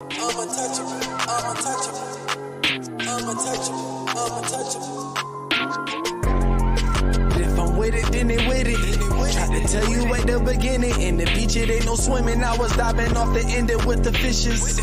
I'm untouchable, I'm untouchable, I'm untouchable, I'm untouchable. If I'm with it, then they with it. Tried to tell you at the beginning, in the beach it ain't no swimming. I was diving off the end with the fishes.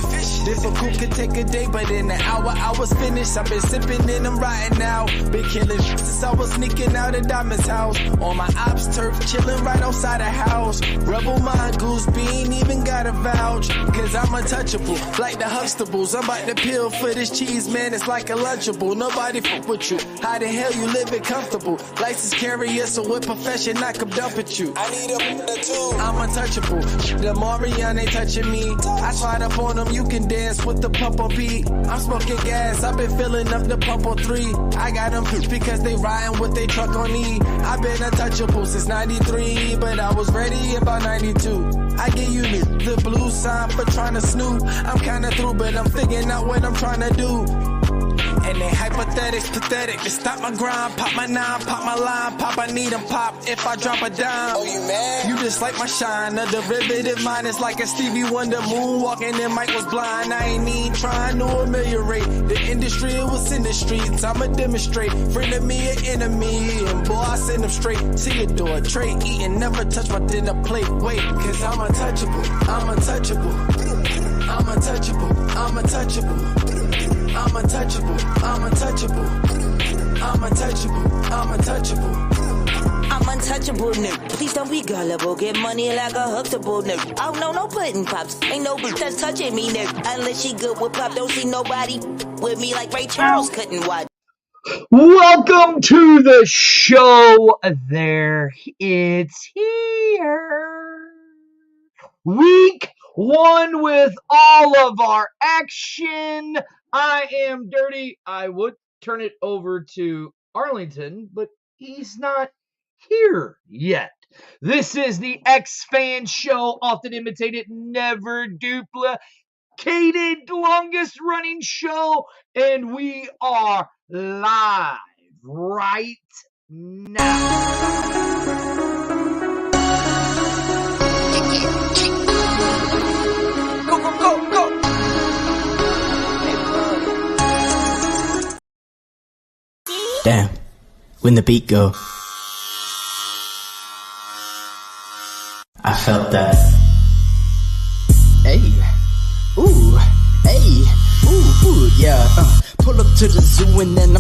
Difficult could take a day, but in an hour I was finished. I've been sipping and I'm riding now. Been killing since I was sneaking out of Diamond's house. On my ops turf, chilling right outside the house. Rebel mind goose, ain't even got a vouch. Cause I'm untouchable, like the Huxtables. I'm about to peel for this cheese, man, it's like a Lunchable. Nobody fuck with you, how the hell you living comfortable? License carrier, so with profession I come dump at you. I need a too. I'm untouchable, the Marion ain't touching me. I slide up on them, you can dance with the pump on beat. I'm smoking gas, I've been filling up the pump on 3. I got them because they riding with they truck on E. I've been untouchable since 93, but I was ready about 92. I give you the blue sign for trying to snoop. I'm kinda through, but I'm figuring out what I'm trying to do. And they hypothetics, pathetic. To stop my grind, pop my 9, pop my line, pop, I need them pop if I drop a dime. Oh, you mad? You just like my shine. A derivative mine is like a Stevie Wonder moonwalking and Mike was blind. I ain't even trying to ameliorate the industry, it was in the streets. I'ma demonstrate, friend of me an enemy. And boy, I send them straight to your door. Tray eating, never touch my dinner plate. Wait, cause I'm untouchable, I'm untouchable. I'm untouchable, I'm untouchable. I'm untouchable, I'm untouchable. I'm untouchable, I'm untouchable. I'm untouchable, nigga. Please don't be gullible. Get money like a Huxtable, nigga. Oh, no pudding pops. Ain't no bitch that's touching me, nigga. Unless she good with pop, don't see nobody with me like Ray Charles couldn't watch. Welcome to the show. There, it's here. Week 1 with all of our action. I am Dirty. I would turn it over to Arlington, but he's not here yet. This is the X-Fan Show, often imitated, never duplicated, longest running show, and we are live right now. Go, go, go, go. Damn, when the beat go, I felt that. Hey, ooh, hey, ooh, yeah. Pull up to the zoo and then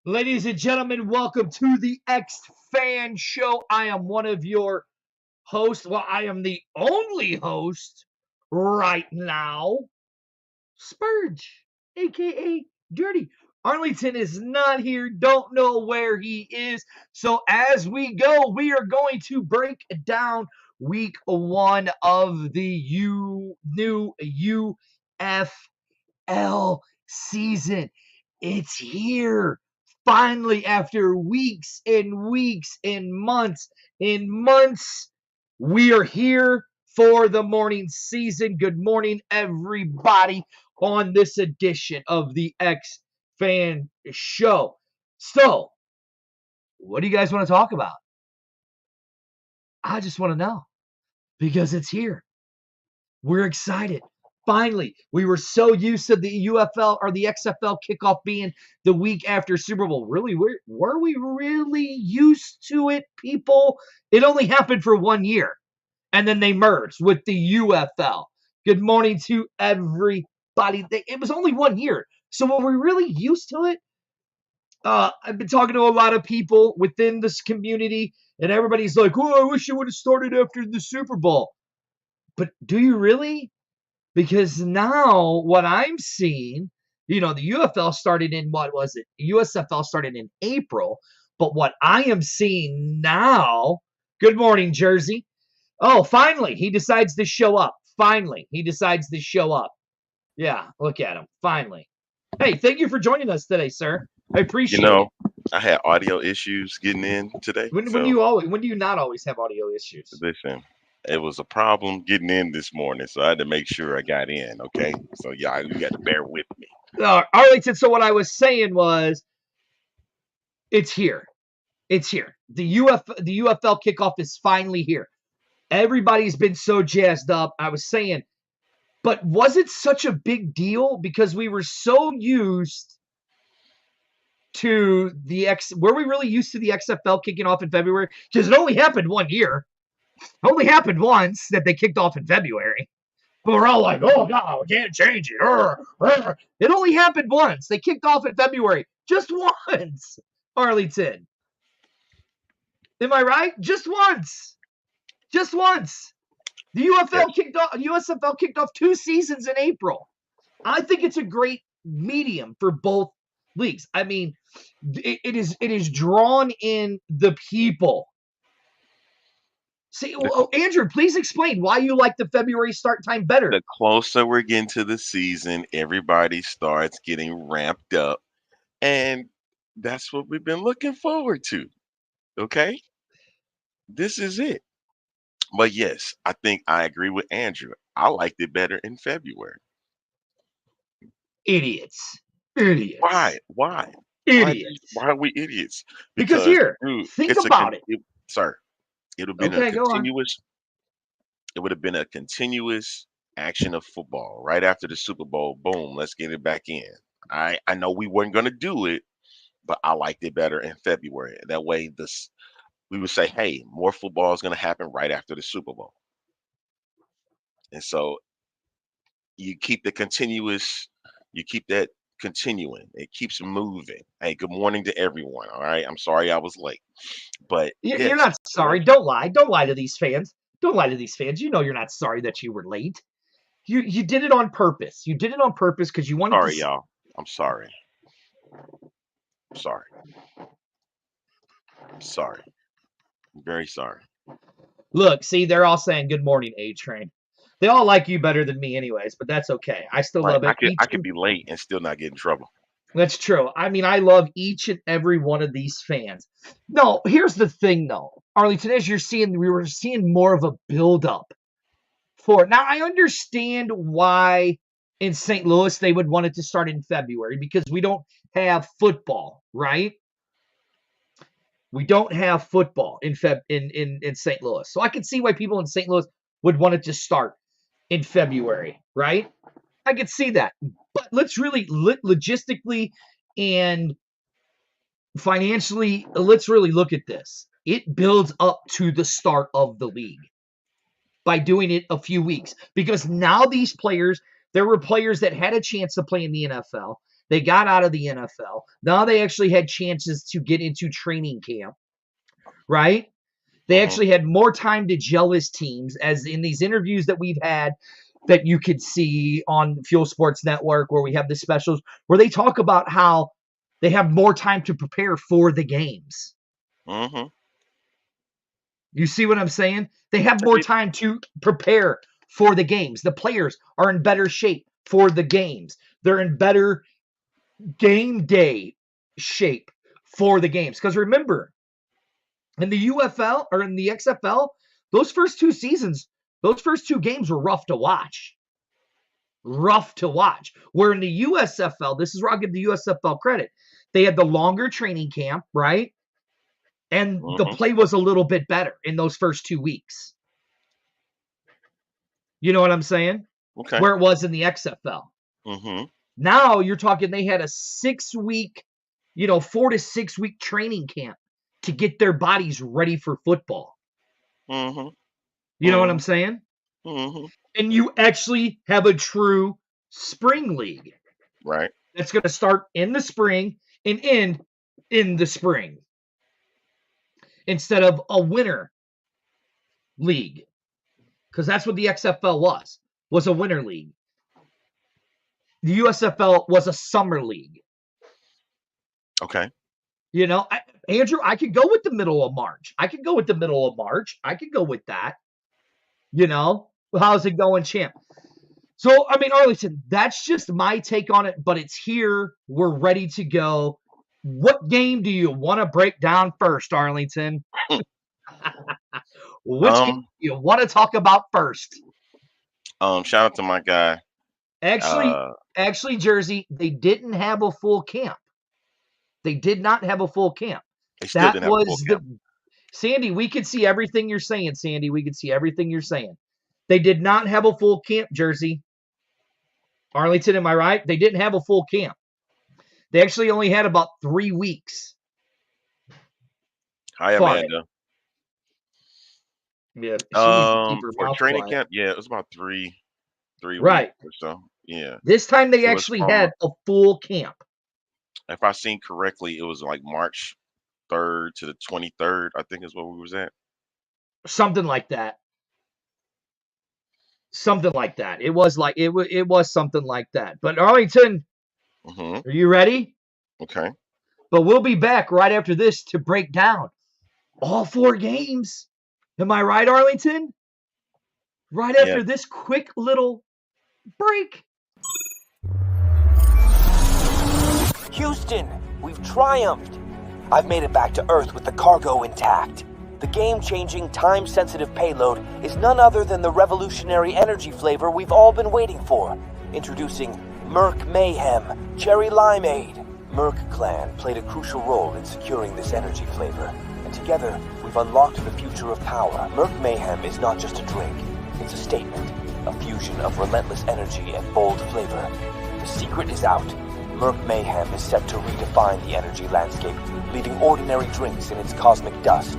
Ladies and gentlemen, welcome to the X-Fan Show. I am one of your hosts. Well, I am the only host right now. Spurge, a.k.a. Dirty. Arlington is not here. Don't know where he is. So as we go, we are going to break down week 1 of the new UFL season. It's here. Finally, after weeks and weeks and months, we are here for the morning season. Good morning, everybody, on this edition of the X-Fan Show. So, what do you guys want to talk about? I just want to know, because it's here. We're excited. Finally, we were so used to the UFL or the XFL kickoff being the week after Super Bowl. Really, were we really used to it, people? It only happened for 1 year, and then they merged with the UFL. Good morning to everybody. It was only 1 year, so were we really used to it? I've been talking to a lot of people within this community, and everybody's like, "Oh, I wish it would have started after the Super Bowl." But do you really? Because now what I'm seeing, the UFL started in, what was it? USFL started in April. But what I am seeing now, good morning, Jersey. Oh, finally, he decides to show up. Yeah, look at him. Finally. Hey, thank you for joining us today, sir. I appreciate it. I had audio issues getting in today. When do you not always have audio issues? Listen, it was a problem getting in this morning, so I had to make sure I got in, okay? So, yeah, you got to bear with me. Arlington. So what I was saying was, it's here. It's here. The UFL kickoff is finally here. Everybody's been so jazzed up. I was saying, but was it such a big deal because we were so used to were we really used to the XFL kicking off in February? Because it only happened one year. It only happened once that they kicked off in February. But we're all like, oh, no, we can't change it. It only happened once. They kicked off in February. Just once, Arlington. Am I right? Just once. Just once. The USFL kicked off 2 seasons in April. I think it's a great medium for both leagues. I mean, it is drawn in the people. See, Andrew, please explain why you like the February start time better. The closer we're getting to the season, everybody starts getting ramped up, and that's what we've been looking forward to. Okay? This is it. But yes, I think I agree with Andrew. I liked it better in February. Idiots. Why? Idiots. Why are we idiots? Because here, dude, think about it. Sir, it would have been a continuous. It would have been a continuous action of football right after the Super Bowl. Boom, let's get it back in. I know we weren't going to do it, but I liked it better in February. That way, we would say, hey, more football is going to happen right after the Super Bowl. And so you keep that continuing. It keeps moving. Hey, good morning to everyone. All right. I'm sorry I was late. But you're not sorry. Don't lie. Don't lie to these fans. Don't lie to these fans. You know you're not sorry that you were late. You did it on purpose. You did it on purpose because you wanted to. Sorry, y'all. I'm sorry. I'm very sorry. Look, see, they're all saying good morning, A-Train. They all like you better than me anyways, but that's okay. I still love it. I could be late and still not get in trouble. That's true. I mean, I love each and every one of these fans. No, here's the thing, though. Arlington, as we were seeing more of a build-up for it. Now, I understand why in St. Louis they would want it to start in February because we don't have football, right? We don't have football in St. Louis. So I can see why people in St. Louis would want it to start in February, right? I could see that. But let's really logistically and financially, let's really look at this. It builds up to the start of the league by doing it a few weeks. Because now these players, there were players that had a chance to play in the NFL. They got out of the NFL. Now they actually had chances to get into training camp, right? They actually had more time to gel as teams, as in these interviews that we've had that you could see on Fuel Sports Network, where we have the specials, where they talk about how they have more time to prepare for the games. Mm-hmm. You see what I'm saying? They have more time to prepare for the games. The players are in better shape for the games. They're in better game day shape for the games. Because remember, in the UFL or in the XFL, those first 2 seasons, those first 2 games were rough to watch. Rough to watch. Where in the USFL, this is where I'll give the USFL credit. They had the longer training camp, right? And the play was a little bit better in those first 2 weeks. You know what I'm saying? Okay. Where it was in the XFL. Mm-hmm. Now you're talking they had a 6-week, 4 to 6 week training camp to get their bodies ready for football. Mm-hmm. You know what I'm saying? Mm-hmm. And you actually have a true spring league. Right. That's going to start in the spring and end in the spring. Instead of a winter league. Because that's what the XFL was a winter league. The USFL was a summer league. Okay. Andrew, I could go with the middle of March. I could go with that. How's it going, champ? So, I mean, Arlington, that's just my take on it, but it's here. We're ready to go. What game do you want to break down first, Arlington? Which game do you want to talk about first? Shout out to my guy, Actually, Jersey, they didn't have a full camp. They did not have a full camp. They still didn't have a full camp. Sandy, we could see everything you're saying, Sandy. We could see everything you're saying. They did not have a full camp, Jersey. Arlington, am I right? They didn't have a full camp. They actually only had about 3 weeks. Hi, Amanda. Yeah. For training camp, yeah, it was about three weeks or so. Yeah. This time they actually had a full camp. If I seen correctly, it was like March 3rd to the 23rd, I think is what we was at. Something like that. Something like that. It was something like that. But Arlington, are you ready? Okay. But we'll be back right after this to break down all 4 games. Am I right, Arlington? Right after this quick little break. Houston, we've triumphed. I've made it back to Earth with the cargo intact. The game-changing, time-sensitive payload is none other than the revolutionary energy flavor we've all been waiting for. Introducing Merc Mayhem Cherry Limeade. Merc Clan played a crucial role in securing this energy flavor, and together we've unlocked the future of power. Merc Mayhem is not just a drink, it's a statement, a fusion of relentless energy and bold flavor. The secret is out. Merc Mayhem is set to redefine the energy landscape, leaving ordinary drinks in its cosmic dust.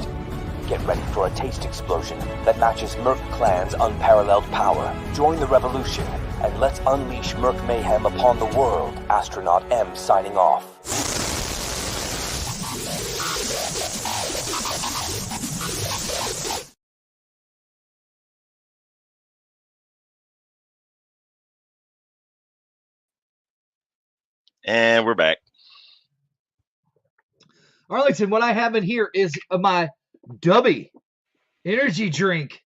Get ready for a taste explosion that matches Merc Clan's unparalleled power. Join the revolution, and let's unleash Merc Mayhem upon the world. Astronaut M signing off. And we're back. Arlington, what I have in here is my Dubby energy drink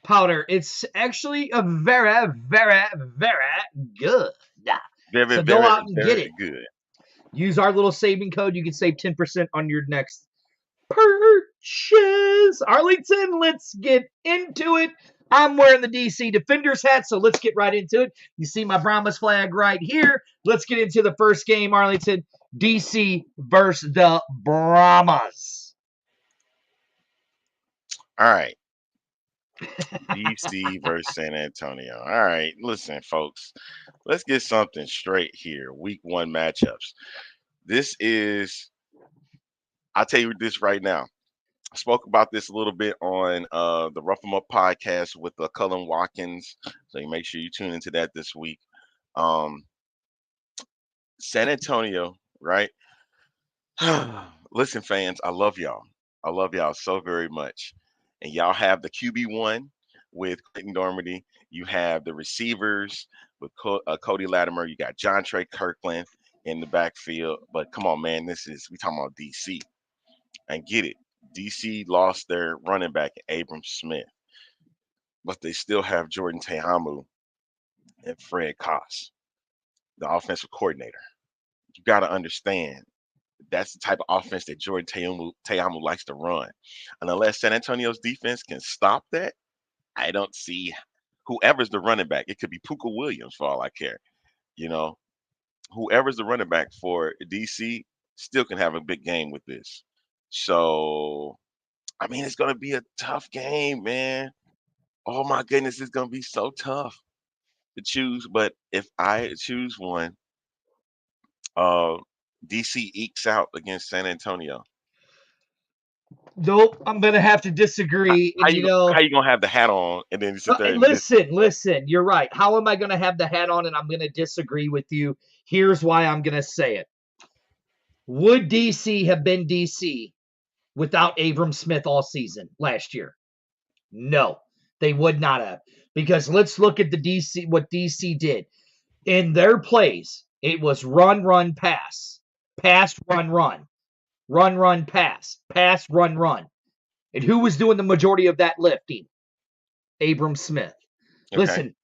powder. It's actually a very, very, very good. So go out and get it. Good. Use our little saving code. You can save 10% on your next purchase. Arlington, let's get into it. I'm wearing the DC Defenders hat, so let's get right into it. You see my Brahmas flag right here. Let's get into the first game, Arlington. DC versus the Brahmas. All right. DC versus San Antonio. All right. Listen, folks. Let's get something straight here. Week 1 matchups. I'll tell you this right now. I spoke about this a little bit on the Rough 'em Up podcast with Cullen Watkins. So you make sure you tune into that this week. San Antonio, right? Listen, fans, I love y'all. I love y'all so very much. And y'all have the QB1 with Clayton Dormady. You have the receivers with Cody Latimer. You got John Trey Kirkland in the backfield. But come on, man, we talking about DC. And get it. DC lost their running back, Abram Smith. But they still have Jordan Tehamu and Fred Koss, the offensive coordinator. You got to understand, that's the type of offense that Jordan Tehamu likes to run. And unless San Antonio's defense can stop that, I don't see whoever's the running back. It could be Puka Williams for all I care. You know, whoever's the running back for DC still can have a big game with this. So, I mean, it's going to be a tough game, man. Oh, my goodness, it's going to be so tough to choose. But if I choose one, DC ekes out against San Antonio. Nope, I'm gonna have to disagree. How you gonna have the hat on and then sit there? Listen. You're right. How am I gonna have the hat on and I'm gonna disagree with you? Here's why I'm gonna say it. Would DC have been DC without Abram Smith all season last year? No, they would not have. Because let's look at what DC did in their plays. It was run, pass, run. Run, pass, run. And who was doing the majority of that lifting? Abram Smith. Okay. Listen,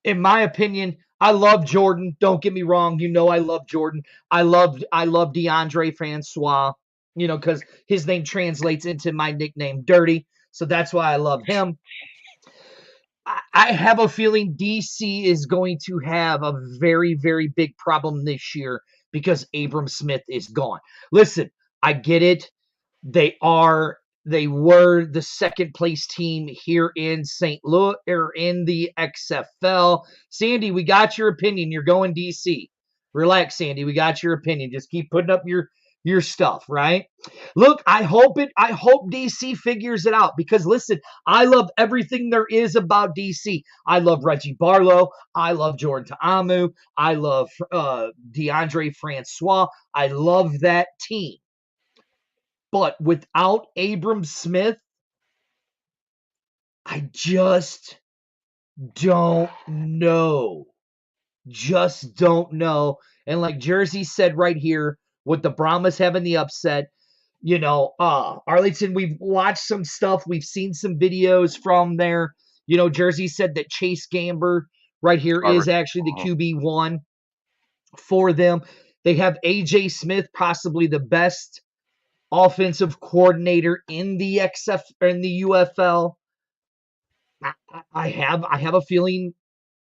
in my opinion, I love Jordan. Don't get me wrong. You know I love Jordan. I love DeAndre Francois, because his name translates into my nickname, Dirty. So that's why I love him. I have a feeling DC is going to have a very, very big problem this year because Abram Smith is gone. Listen, I get it. They were the second place team here in St. Louis or in the XFL. Sandy, we got your opinion. You're going DC. Relax, Sandy. We got your opinion. Just keep putting up your stuff, right? Look, I hope DC figures it out because listen, I love everything there is about DC. I love Reggie Barlow. I love Jordan Ta'amu. I love DeAndre Francois. I love that team. But without Abram Smith, I just don't know. Just don't know. And like Jersey said right here, with the Brahmas having the upset, Arlington, we've watched some stuff. We've seen some videos from there. Jersey said that Chase Gamber right here is actually the QB1 for them. They have AJ Smith, possibly the best offensive coordinator in the UFL. I have a feeling,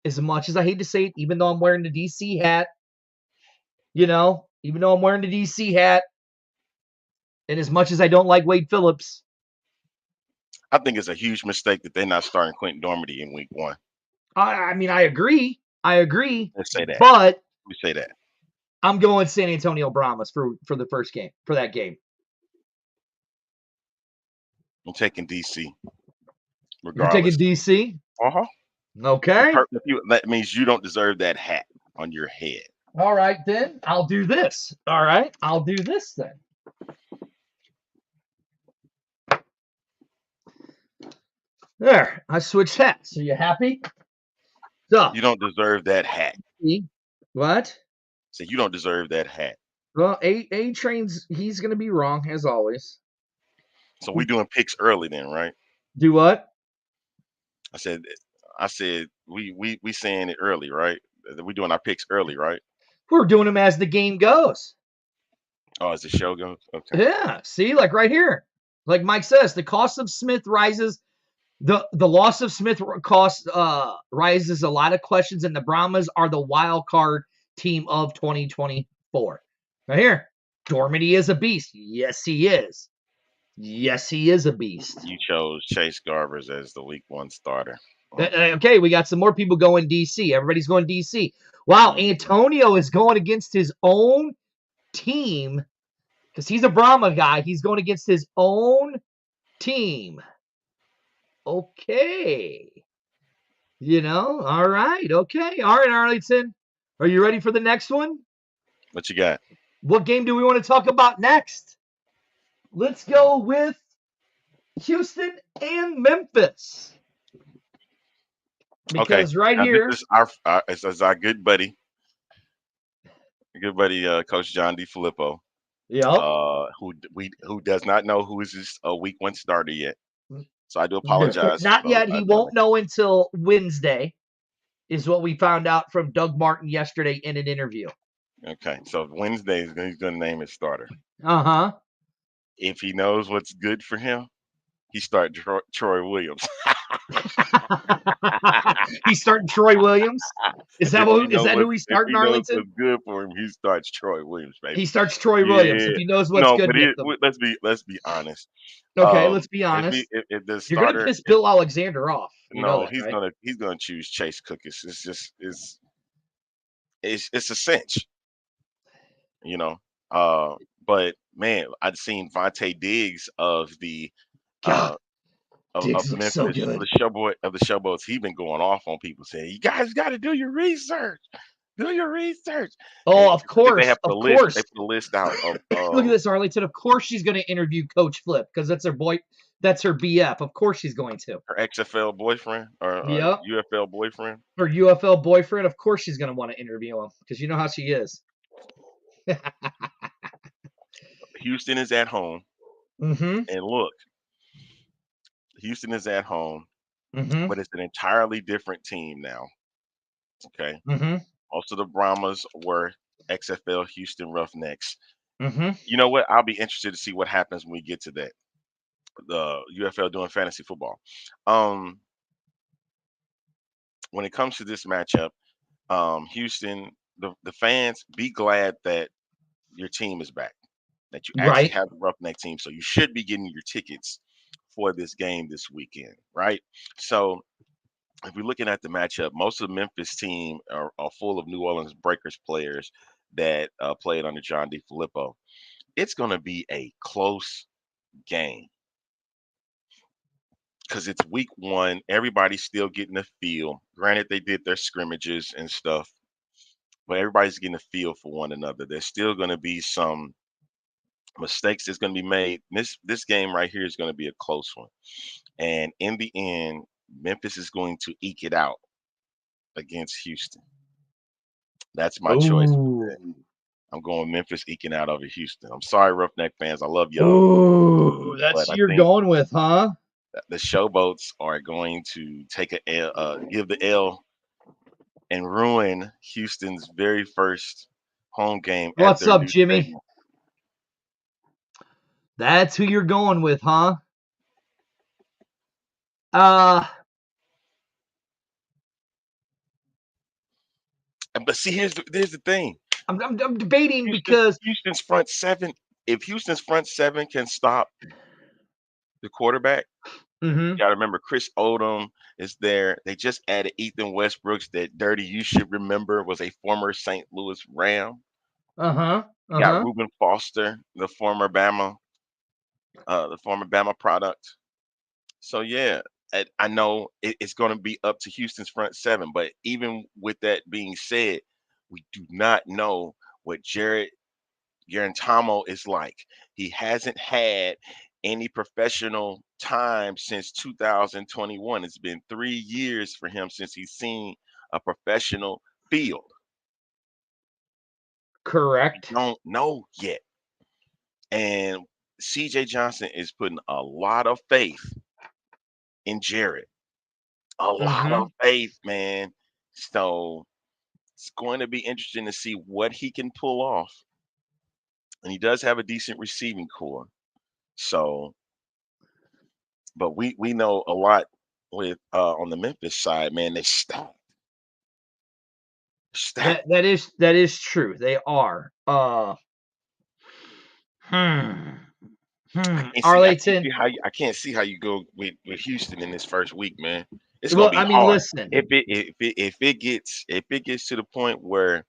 as much as I hate to say it, even though I'm wearing the DC hat, and as much as I don't like Wade Phillips, I think it's a huge mistake that they're not starting Quentin Dormady in week 1. I mean, I agree. Let's say that. But we say that. I'm going San Antonio Brahmas for the first game, for that game. I'm taking DC. Regardless. You're taking DC? Uh-huh. Okay. That means you don't deserve that hat on your head. All right, then. I'll do this. All right. I'll do this then. There. I switched hats. Are you happy? So, you don't deserve that hat. What? So you don't deserve that hat. Well, A-Train's, he's going to be wrong, as always. So we doing picks early then, right? Do what? I said we saying it early, right? We doing our picks early, right? We're doing them as the game goes. Oh, as the show goes? Okay. Yeah. See, like right here. Like Mike says, the cost of Smith rises. The loss of Smith cost rises a lot of questions, and the Brahmas are the wild card team of 2024. Right here. Dormady is a beast. Yes, he is. Yes, he is a beast. You chose Chase Garbers as the week 1 starter. Okay, we got some more people going DC. Everybody's going DC. Wow, Antonio is going against his own team because he's a Brahma guy. He's going against his own team. Okay. All right. Okay. All right, Arlington. Are you ready for the next one? What you got? What game do we want to talk about next? Let's go with Houston and Memphis. Because right now, here, this is our good buddy, Coach John DeFilippo. Yeah. Who does not know who is his week 1 starter yet. So I do apologize. Not yet. He won't know until Wednesday, is what we found out from Doug Martin yesterday in an interview. Okay, so Wednesday he's going to name his starter. Uh-huh. If he knows what's good for him, he start Troy Williams. He's starting Troy Williams? Is that who he's starting, Arlington? If he knows what's good for him, he starts Troy Williams, baby. He starts Troy Williams if he knows what's good for him. Let's be honest. Okay, let's be honest. If the starter, you're going to piss Bill Alexander off. He's gonna choose Chase Cookus. It's a cinch. But man, I'd seen Vontae Diggs of the Memphis, so good. of the showboats. He's been going off on people saying, "You guys got to do your research. Do your research." Oh, of course. They have to list. They have to list out. Look at this, Arlington. Of course, she's going to interview Coach Flip because that's her boy. That's her BF. Of course, she's going to. Her XFL boyfriend or UFL boyfriend. Her UFL boyfriend. Of course, she's going to want to interview him because you know how she is. Houston is at home. Mm-hmm. And look, Houston is at home, mm-hmm. but it's an entirely different team now. Okay. Mm-hmm. Most of the Brahmas were XFL Houston Roughnecks. Mm-hmm. You know what? I'll be interested to see what happens when we get to that. The UFL doing fantasy football. when it comes to this matchup, Houston, the fans, be glad that your team is back, that you actually Right. have a Roughneck team. So you should be getting your tickets for this game this weekend, right? So if we're looking at the matchup, most of the Memphis team are full of New Orleans Breakers players that played under John DeFilippo. It's going to be a close game because it's week one. Everybody's still getting a feel. Granted, they did their scrimmages and stuff, but everybody's getting a feel for one another. There's still going to be some mistakes that's going to be made. This game right here is going to be a close one, and in the end, Memphis is going to eke it out against Houston. That's my choice for Ooh. today. I'm going Memphis eking out over Houston. I'm sorry, Roughneck fans. I love y'all. Ooh, that's But who I you're think going with, huh? the Showboats are going to take a L, give the L and ruin Houston's very first home game at What's their up, new Jimmy? stadium. That's who you're going with, huh? Uh, But see, here's the thing. I'm debating because Houston's front seven. If Houston's front seven can stop the quarterback, you got to remember Chris Odom is there. They just added Ethan Westbrooks. That Dirty you should remember was a former St. Louis Ram. You got Reuben Foster, the former Bama product. So yeah, I know it's going to be up to Houston's front seven. But even with that being said, we do not know what Jared Garantamo is like. He hasn't had any professional time since 2021. It's been 3 years for him since he's seen a professional field. correct. We don't know yet. And CJ Johnson is putting a lot of faith in Jared. A lot of faith, man. So it's going to be interesting to see what he can pull off. And he does have a decent receiving core. So, but we know a lot with on the Memphis side, man. They're stacked. Stacked. That is true. They are. Arlington. I can't see how you go with Houston in this first week, man. It's gonna Well, be I mean, hard. listen. If it gets to the point where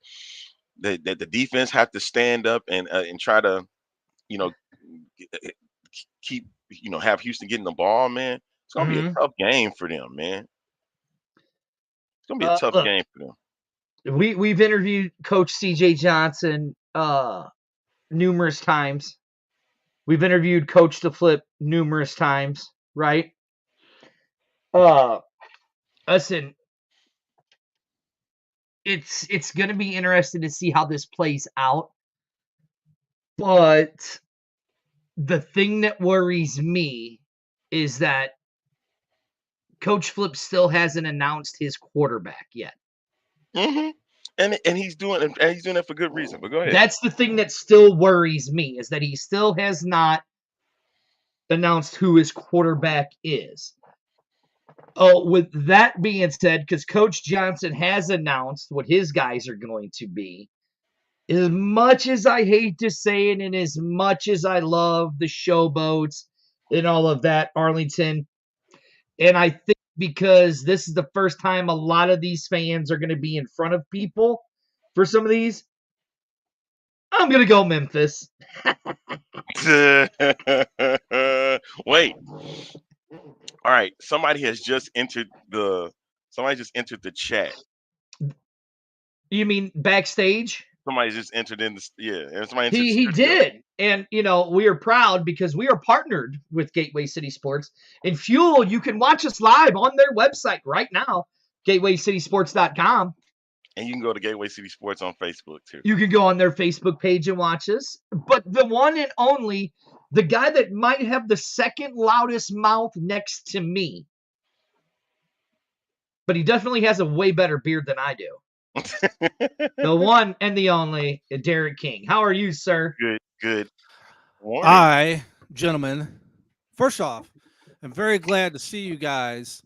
the defense have to stand up and try to, you know, keep, have Houston getting the ball, man. It's gonna be a tough game for them, man. It's gonna be a tough Look, game for them. we've interviewed Coach CJ Johnson numerous times. We've interviewed Coach DeFlip numerous times, right? Listen, it's gonna be interesting to see how this plays out. But the thing that worries me is that Coach Flip still hasn't announced his quarterback yet. And he's doing it for good reason. But go ahead. That's the thing that still worries me, is that he still has not announced who his quarterback is. Oh, with that being said, because Coach Johnson has announced what his guys are going to be, as much as I hate to say it and as much as I love the Showboats and all of that, Arlington, and I think because this is the first time a lot of these fans are going to be in front of people for some of these, I'm going to go Memphis. Wait. All right. Somebody just entered the chat. You mean backstage? Somebody just entered in He did. And, we are proud because we are partnered with Gateway City Sports. And Fuel, you can watch us live on their website right now, gatewaycitysports.com. And you can go to Gateway City Sports on Facebook, too. You can go on their Facebook page and watch us. But the one and only, the guy that might have the second loudest mouth next to me, but he definitely has a way better beard than I do. The one and the only, Derek King. How are you, sir? Good. Morning. Hi, gentlemen. First off, I'm very glad to see you guys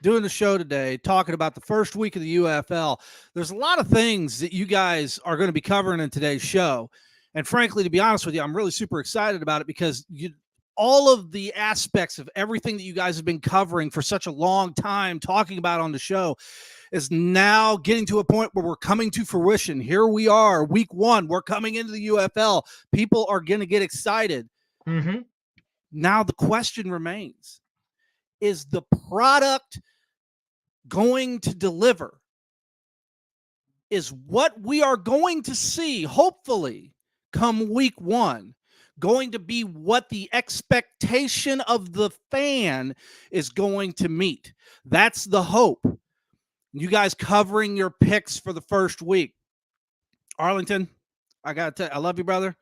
doing the show today, talking about the first week of the UFL. There's a lot of things that you guys are going to be covering in today's show. And frankly, to be honest with you, I'm really super excited about it because all of the aspects of everything that you guys have been covering for such a long time, talking about on the show, is now getting to a point where we're coming to fruition. Here we are, week 1. We're coming into the UFL. People are going to get excited. Mm-hmm. Now the question remains, is the product going to deliver? Is what we are going to see, hopefully, come week 1, going to be what the expectation of the fan is going to meet? That's the hope. You guys covering your picks for the first week. Arlington, I got to tell you, I love you, brother,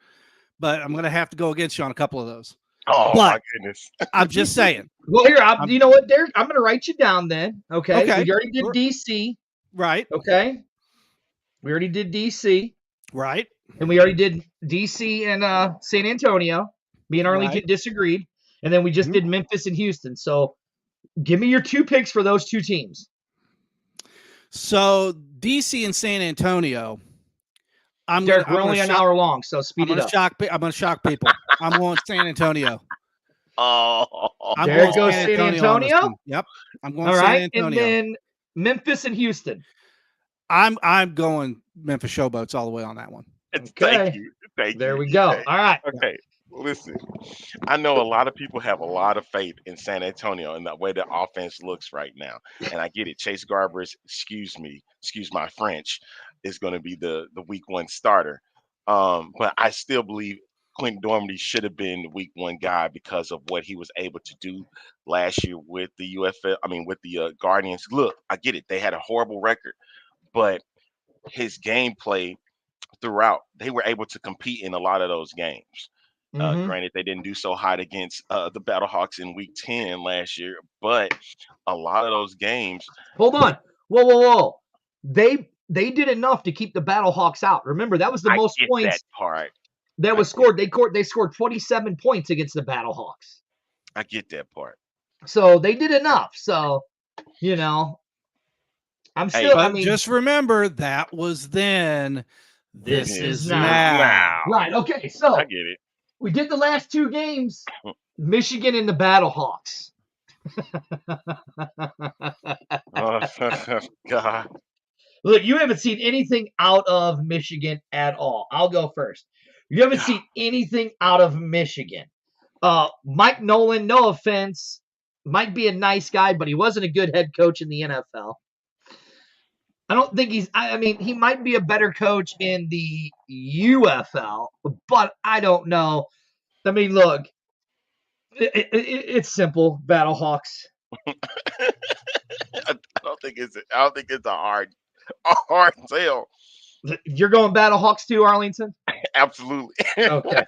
but I'm going to have to go against you on a couple of those. Oh, but my goodness. I'm just saying. Well, here, you know what, Derek? I'm going to write you down then. Okay. We already did DC. Right. Okay. We already did DC. Right. And we already did DC and San Antonio. Me and Arlington disagreed. And then we just did Memphis and Houston. So give me your 2 picks for those 2 teams. So DC and San Antonio. Derek, we're only an hour long, so speed it up. I'm going to shock people. I'm going San Antonio. Oh, there goes San Antonio. Yep, I'm going. All right, San Antonio. And then Memphis and Houston. I'm going Memphis Showboats all the way on that one. Okay. Thank you. There we go. All right. Okay. Listen, I know a lot of people have a lot of faith in San Antonio and the way the offense looks right now. And I get it. Chase Garbers, excuse my French, is going to be the week 1 starter. But I still believe Clint Dormady should have been the week 1 guy because of what he was able to do last year with the UFL. I mean, with the Guardians. Look, I get it. They had a horrible record, but his gameplay throughout, they were able to compete in a lot of those games. Granted, they didn't do so hot against the Battlehawks in week 10 last year, but a lot of those games. Hold on. Whoa. They did enough to keep the Battlehawks out. Remember, that was the most points that part. That was scored. They scored 27 points against the Battlehawks. I get that part. So they did enough. So, you know, I'm still. I mean, just remember that was then. This is now. Right. Okay. So I get it. We did the last 2 games. Michigan and the Battlehawks. Oh, God. Look, you haven't seen anything out of Michigan at all. I'll go first. You haven't seen anything out of Michigan. Mike Nolan, no offense, might be a nice guy, but he wasn't a good head coach in the NFL. I don't think he might be a better coach in the UFL, but I don't know. I mean, look, it's simple. Battlehawks. I don't think it's a hard sell. You're going Battlehawks too, Arlington? Absolutely. Okay.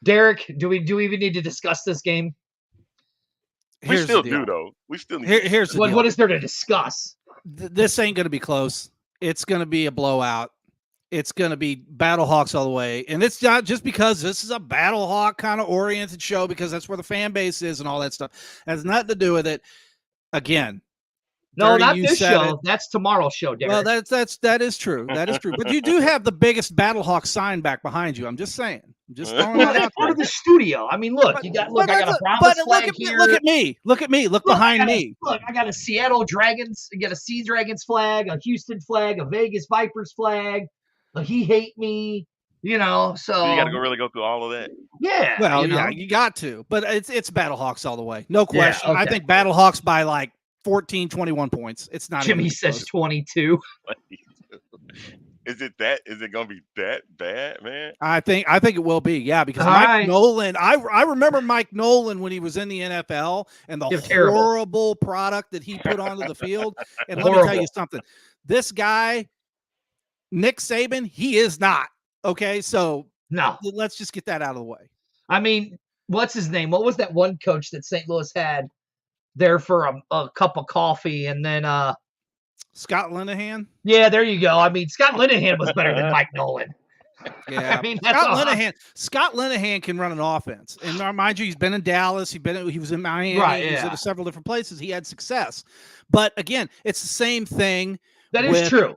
Derek, do we even need to discuss this game? We still do, though. We still need. Here's the deal. What is there to discuss? This ain't going to be close. It's going to be a blowout. It's going to be Battlehawks all the way. And it's not just because this is a Battlehawk kind of oriented show, because that's where the fan base is and all that stuff. It has nothing to do with it. Again. No, not this show. That's tomorrow's show, Derek. Well, that is true. That is true. But you do have the biggest Battlehawk sign back behind you. I'm just saying. I'm just throwing that out part of the studio. I mean, look, I got a Browns flag here. Look at me. Look behind me. Look, I got a Seattle Dragons, I got a Sea Dragons flag, a Houston flag, a Vegas Vipers flag, a He Hate Me, so. You got to really go through all of that? Yeah. Well, you got to. But it's Battlehawks all the way. No question. Yeah, okay. I think Battlehawks by like 14, 21 points. It's not. Jimmy says 22. Is it going to be that bad, man? I think it will be. Yeah, because Mike Nolan, I remember Mike Nolan when he was in the NFL and the horrible product that he put onto the field. And let me tell you something. This guy, Nick Saban, he is not. Okay, so no. Let's just get that out of the way. I mean, what's his name? What was that one coach that St. Louis had there for a cup of coffee, and then Scott Linehan? Yeah, there you go. I mean, Scott Linehan was better than Mike Nolan. Yeah, I mean, that's Scott Linehan can run an offense, and mind you, he's been in Dallas. He was in Miami. Right, He was yeah. at several different places. He had success, but again, it's the same thing. That is true.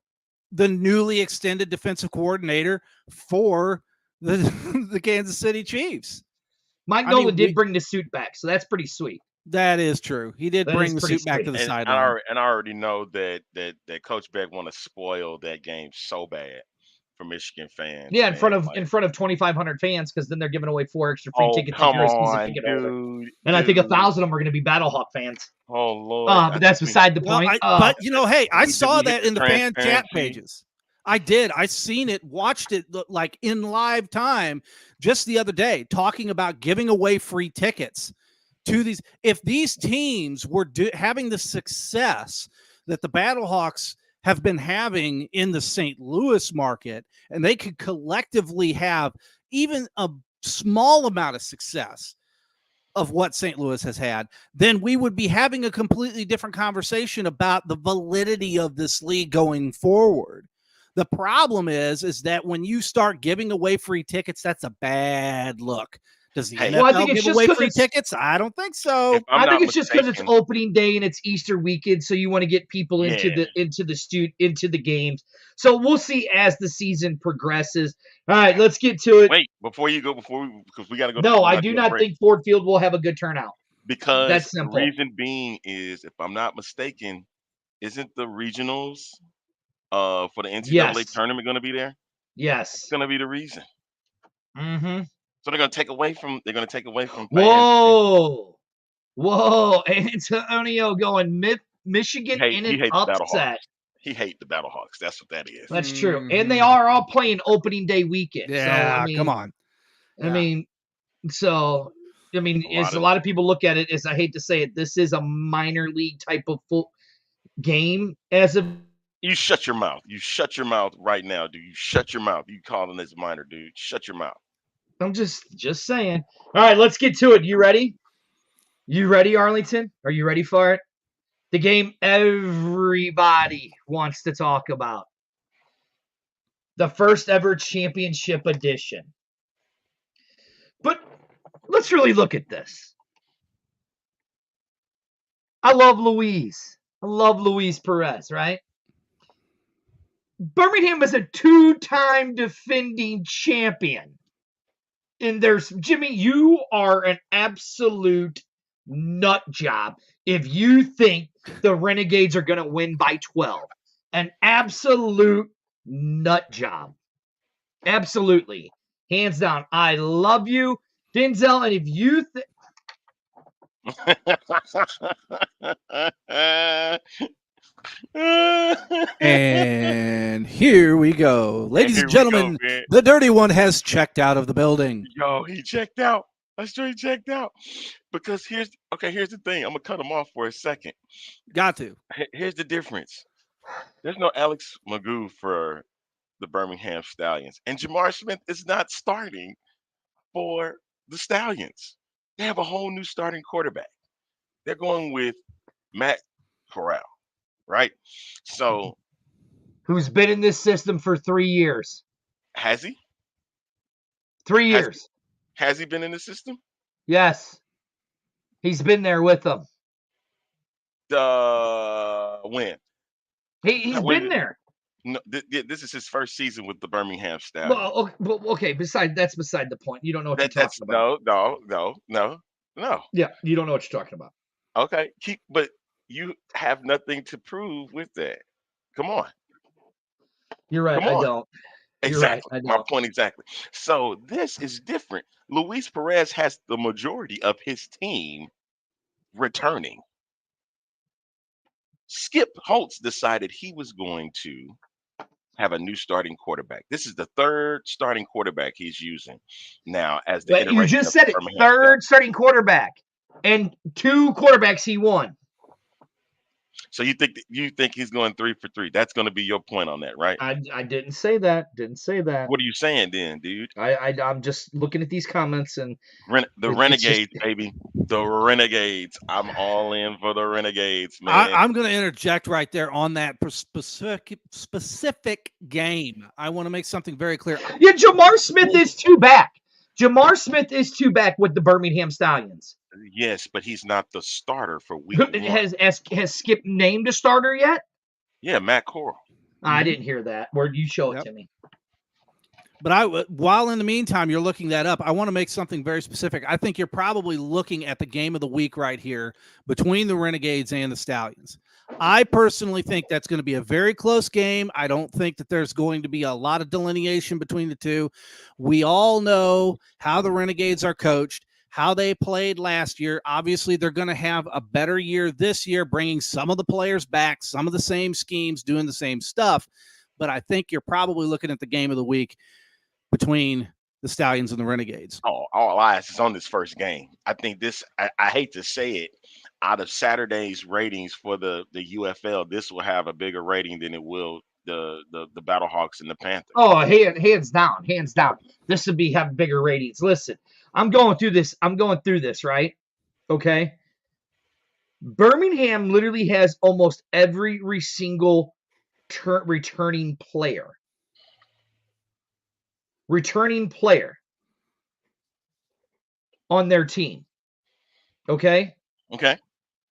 The newly extended defensive coordinator for the Kansas City Chiefs. Mike Nolan did bring the suit back, so that's pretty sweet. That is true. He did bring the suit back to the sideline. And I already know that Coach Beck want to spoil that game so bad for Michigan fans. Yeah, in front of 2,500 fans, because then they're giving away 4 extra free tickets. Come on, dude. And I think 1,000 of them are going to be Battlehawk fans. Oh Lord! But that's beside the point. But hey, I saw that in the fan chat pages. I did. I seen it, watched it like in live time just the other day, talking about giving away free tickets to these. If these teams were having the success that the Battlehawks have been having in the St. Louis market, and they could collectively have even a small amount of success of what St. Louis has had, then we would be having a completely different conversation about the validity of this league going forward. The problem is that when you start giving away free tickets, that's a bad look. Does the NFL give away free tickets? I don't think so. I think it's just because it's opening day and it's Easter weekend, so you want to get people into the games. So we'll see as the season progresses. All right, let's get to it. Wait, because we got to go. No, I do not think Ford Field will have a good turnout. Because that's simple. The reason being is, if I'm not mistaken, isn't the regionals for the NCAA tournament going to be there? Yes, it's going to be the reason. Mm-hmm. So they're going to take away from fans. Whoa! Antonio going Michigan in an upset. He hates the Battlehawks. That's what that is. That's true. And they are all playing opening day weekend. Yeah, so, come on. I mean, as a lot of people look at it, as I hate to say it, this is a minor league type of game. You shut your mouth. You shut your mouth right now, dude. You shut your mouth. You calling this minor, dude. Shut your mouth. I'm just saying. All right, let's get to it. You ready? You ready, Arlington? Are you ready for it? The game everybody wants to talk about. The first ever championship edition. But let's really look at this. I love Luis. I love Luis Perez, right? Birmingham is a 2-time defending champion. And Jimmy, you are an absolute nut job if you think the Renegades are going to win by 12. An absolute nut job. Absolutely. Hands down. I love you, Denzel. And if you And here we go. Ladies and gentlemen, the dirty one has checked out of the building. Yo, he checked out. I straight checked out. Because here's the thing. I'm going to cut him off for a second. Got to. Here's the difference. There's no Alex Magoo for the Birmingham Stallions. And Jamar Smith is not starting for the Stallions. They have a whole new starting quarterback. They're going with Matt Corral. Right? So, who's been in this system for 3 years? Has he? 3 years. Has he been in the system? Yes. He's been there with them. When? He's been there. No, this is his first season with the Birmingham Stallions. Well, okay. That's beside the point. You don't know what you're talking about. No. Yeah, you don't know what you're talking about. Okay, but you have nothing to prove with that. Come on. You're right. I don't. Exactly. Right, my point exactly. So this is different. Luis Perez has the majority of his team returning. Skip Holtz decided he was going to have a new starting quarterback. This is the third starting quarterback he's using now as the you just said it. Third starting quarterback. And 2 quarterbacks he won. So you think he's going 3 for 3? That's going to be your point on that, right? I didn't say that. Didn't say that. What are you saying then, dude? I'm just looking at these comments and The Renegades, baby. The Renegades. I'm all in for the Renegades, man. I'm going to interject right there on that specific game. I want to make something very clear. Yeah, Jamar Smith is two back. Jamar Smith is two back with the Birmingham Stallions. Yes, but he's not the starter for week 1. Has Skip named a starter yet? Yeah, Matt Corral. I didn't hear that. Where'd you show it to me? But while in the meantime you're looking that up, I want to make something very specific. I think you're probably looking at the game of the week right here between the Renegades and the Stallions. I personally think that's going to be a very close game. I don't think that there's going to be a lot of delineation between the two. We all know how the Renegades are coached, how they played last year. Obviously, they're going to have a better year this year, bringing some of the players back, some of the same schemes, doing the same stuff. But I think you're probably looking at the game of the week between the Stallions and the Renegades. Oh, all eyes is on this first game. I think this, I hate to say it, out of Saturday's ratings for the UFL, this will have a bigger rating than it will the Battlehawks and the Panthers. Oh, hands down. This would have bigger ratings. Listen, I'm going through this, right? Okay. Birmingham literally has almost every single returning player on their team. Okay? Okay.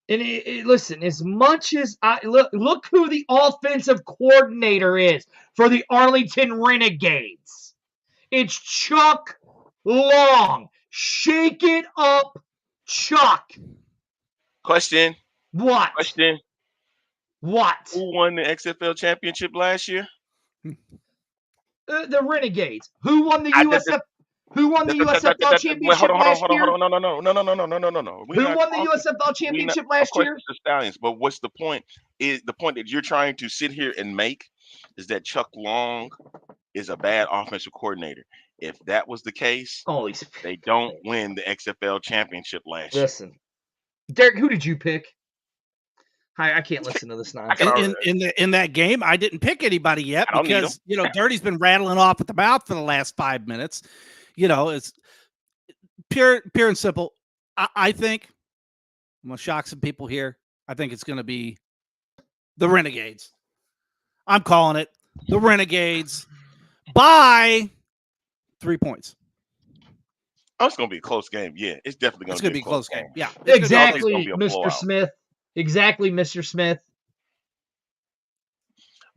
And listen, as much as look who the offensive coordinator is for the Arlington Renegades. It's Chuck Long. Shake it up, Chuck. Question. What? Question. What? Who won the XFL championship last year? The Renegades. Who won the USF? Who won the USFL championship last year? No. Who won the USFL championship last year? The Stallions. But what's the point? Is the point that you're trying to sit here and make is that Chuck Long is a bad offensive coordinator. If that was the case, they don't win the XFL championship last year. Listen, Derek, who did you pick? I can't listen to this nonsense. In that game, I didn't pick anybody yet because Dirty's been rattling off at the mouth for the last 5 minutes. It's pure and simple. I think I'm gonna shock some people here. I think it's gonna be the Renegades. I'm calling it the Renegades by 3 points. Oh, it's gonna be a close game. Yeah, it's definitely gonna be a close game. Yeah, exactly, Mr. Smith. Exactly, Mr. Smith.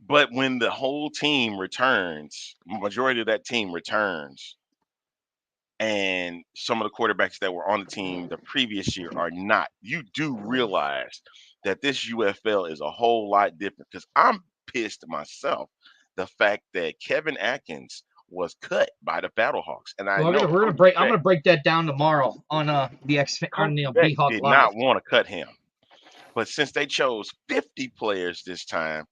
But when the whole team returns, majority of that team returns, and some of the quarterbacks that were on the team the previous year are not, you do realize that this UFL is a whole lot different. Because I'm pissed myself, the fact that Kevin Atkins was cut by the Battlehawks, and I'm gonna break that down tomorrow on the B-Hawk did Live. Not want to cut him. But since they chose 50 players this time,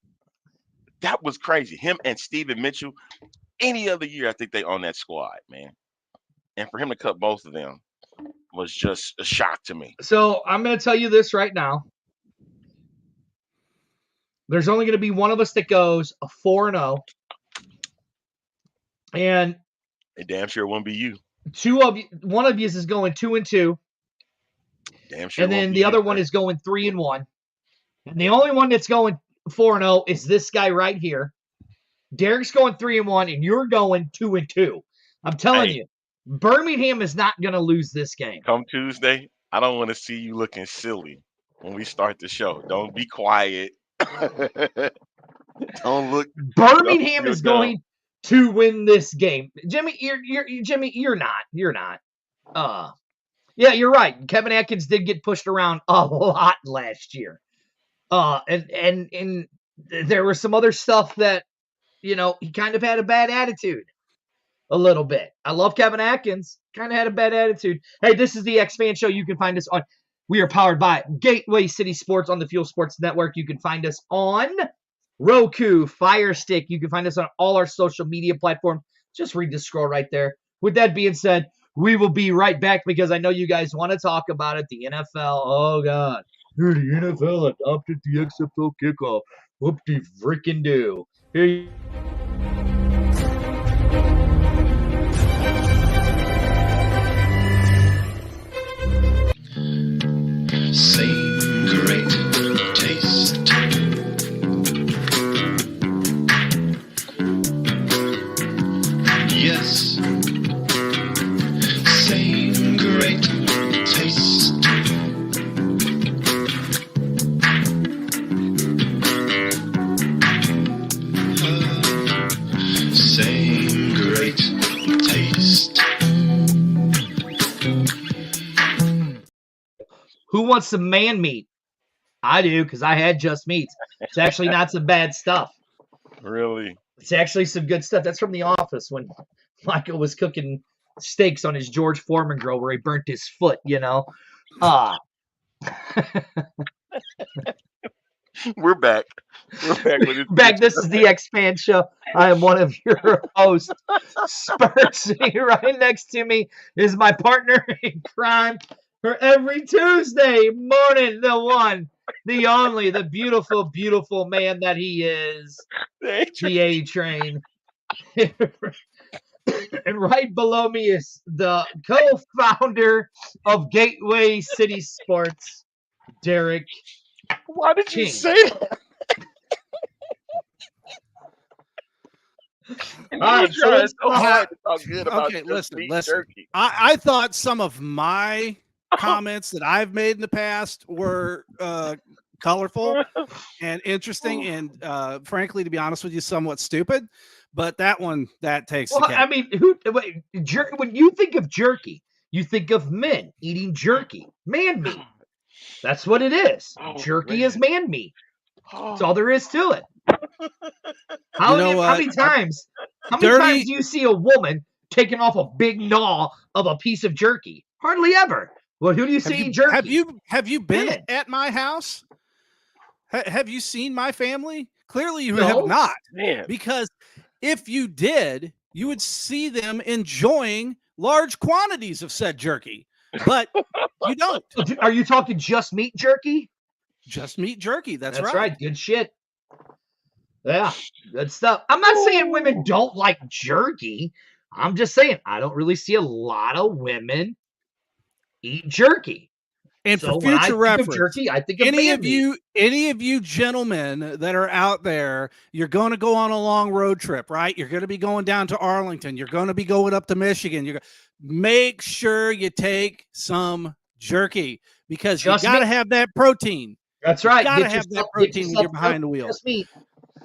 that was crazy. Him and Steven Mitchell, any other year, I think they own that squad, man. And for him to cut both of them was just a shock to me. So I'm going to tell you this right now. There's only going to be one of us that goes 4-0. And it damn sure won't be you. One of you is going 2-2. Damn sure. And then the other one is going 3-1. And the only one that's going 4-0 is this guy right here. Derek's going 3-1, and you're going 2-2. I'm telling you, Birmingham is not going to lose this game. Come Tuesday, I don't want to see you looking silly when we start the show. Don't be quiet. Don't look. Birmingham is going to win this game. Jimmy, you're not. Yeah, you're right. Kevin Atkins did get pushed around a lot last year. And there was some other stuff that, he kind of had a bad attitude a little bit. I love Kevin Atkins. Kind of had a bad attitude. Hey, this is the X-Fan Show. You can find us on, we are powered by Gateway City Sports on the Fuel Sports Network. You can find us on Roku, Fire Stick. You can find us on all our social media platforms. Just read the scroll right there. With that being said, we will be right back because I know you guys want to talk about it. The NFL. Oh, God. Here, the NFL adopted the XFL kickoff. Whoop-de-frickin-do. Here you Same great taste. Yes, same great taste. Same great taste. Who wants some man meat? I do, because I had Just Meats. It's actually not some bad stuff. Really? It's actually some good stuff. That's from The Office when Michael was cooking steaks on his George Foreman grill where he burnt his foot, you know. We're back. We're back with this. Back. This is the X-Fan Show. I am one of your hosts. Spurs. Sitting right next to me is my partner in crime for every Tuesday morning. The one, the only, the beautiful, beautiful man that he is. The A-Train. And right below me is the co-founder of Gateway City Sports, Derek. Why did you King. say that? All right, so it's so hard to talk good about listen. jerky. I thought some of my comments that I've made in the past were colorful and interesting, and frankly, to be honest with you, somewhat stupid. But that one, that takes. Well, I mean, when you think of jerky, you think of men eating jerky, man meat. That's what it is. Jerky is man meat. That's all there is to it. How many times do you see a woman taking off a big gnaw of a piece of jerky? Hardly ever. Well, who do you see eating jerky? Have you been at my house? Have you seen my family? Clearly, you have not. Man. Because if you did, you would see them enjoying large quantities of said jerky. But you don't. Are you talking just meat jerky? Just meat jerky. That's right. Right. Good shit. Yeah, good stuff. I'm not saying women don't like jerky. I'm just saying I don't really see a lot of women eat jerky. And so for future reference, jerky, I think of any of you gentlemen that are out there, you're going to go on a long road trip, right? You're going to be going down to Arlington. You're going to be going up to Michigan. Make sure you take some jerky because you got to have that protein. That's right. You got to have that protein when you're behind the wheel.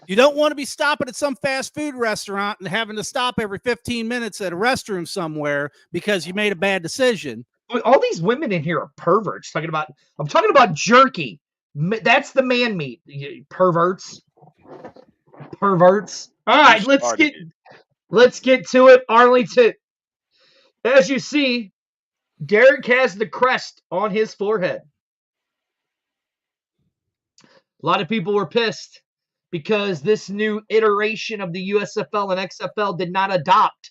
You don't want to be stopping at some fast food restaurant and having to stop every 15 minutes at a restroom somewhere because you made a bad decision. All these women in here are perverts. I'm talking about jerky. That's the man meat. Perverts. All right, let's get to it, Arlington. As you see, Derek has the crest on his forehead. A lot of people were pissed because this new iteration of the USFL and XFL did not adopt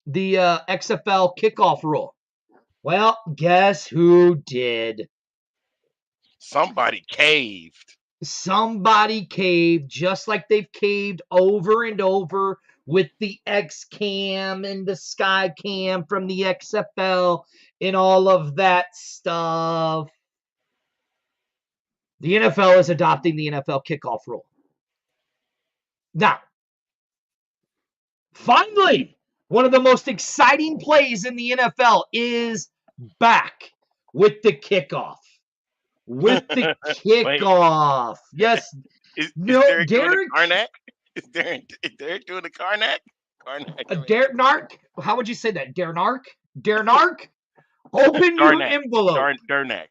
the XFL kickoff rule. Well, guess who did? Somebody caved. Somebody caved, just like they've caved over and over with the X Cam and the Sky Cam from the XFL and all of that stuff. The NFL is adopting the NFL kickoff rule. Now, finally, one of the most exciting plays in the NFL is back with the kickoff. With the kickoff. Yes. Is Derek doing the Karnak? Is Derek doing the Karnak? Derek Nark? How would you say that? Dernark? Dernark? Open your envelope. Dernak.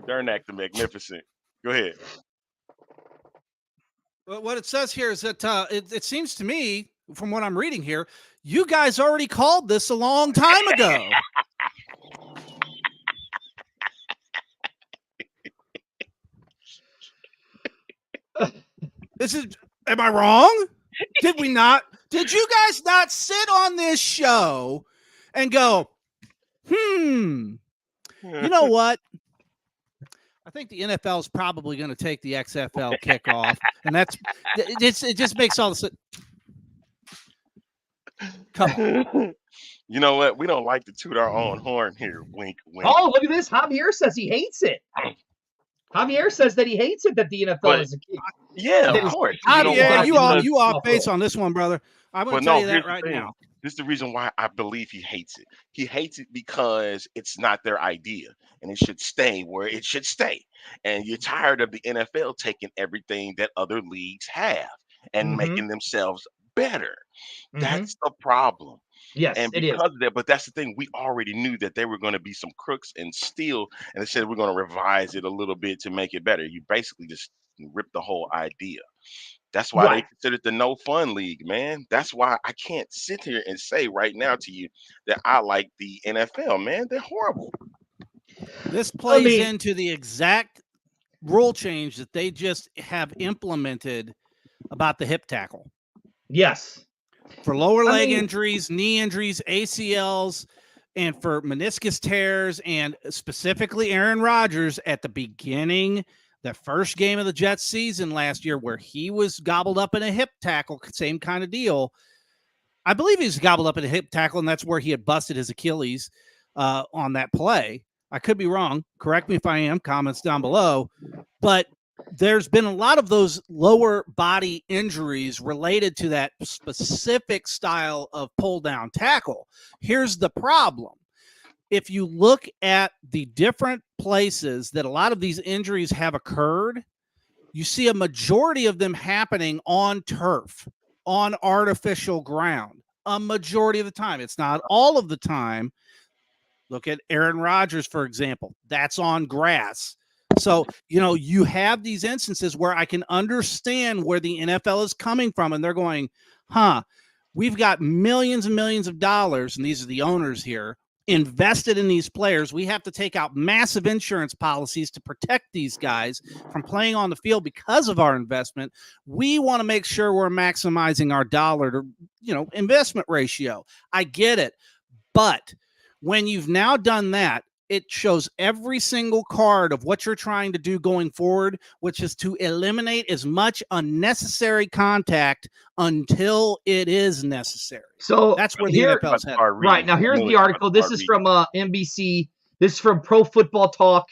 Dernak the Magnificent. Go ahead. Well, what it says here is that it seems to me, from what I'm reading here, you guys already called this a long time ago. Am I wrong? Did we not? Did you guys not sit on this show and go, You know what? I think the NFL is probably going to take the XFL kickoff, and it just makes all the sense. Come on. You know what? We don't like to toot our own horn here. Wink, wink. Oh, look at this. Javier says he hates it. Javier says that he hates it that the NFL is a kick. Yeah, of course. You off base on this one, brother. I'm going to tell you that right now. This is the reason why I believe he hates it. He hates it because it's not their idea, and it should stay where it should stay. And you're tired of the NFL taking everything that other leagues have and making themselves better. That's the problem. Yes, and because of that, but that's the thing. We already knew that there were going to be some crooks and steal, and they said we're going to revise it a little bit to make it better. You basically just ripped the whole idea. That's why they consider it the no fun league, man. That's why I can't sit here and say right now to you that I like the NFL, man. They're horrible. This plays into the exact rule change that they just have implemented about the hip tackle. Yes. For lower leg injuries, knee injuries, ACLs, and for meniscus tears, and specifically Aaron Rodgers at the beginning, the first game of the Jets season last year, where he was gobbled up in a hip tackle, same kind of deal. I believe he's gobbled up in a hip tackle, and that's where he had busted his Achilles on that play. I could be wrong. Correct me if I am. Comments down below. But there's been a lot of those lower body injuries related to that specific style of pull down tackle. Here's the problem. If you look at the different places that a lot of these injuries have occurred, you see a majority of them happening on turf, on artificial ground, a majority of the time. It's not all of the time. Look at Aaron Rodgers, for example. That's on grass. So, you have these instances where I can understand where the NFL is coming from, and they're going, we've got millions and millions of dollars, and these are the owners here, invested in these players. We have to take out massive insurance policies to protect these guys from playing on the field because of our investment. We want to make sure we're maximizing our dollar to, investment ratio. I get it. But when you've now done that, it shows every single card of what you're trying to do going forward, which is to eliminate as much unnecessary contact until it is necessary. So that's where the NFL's headed. Right. Now, here's the article. This is from NBC. This is from Pro Football Talk,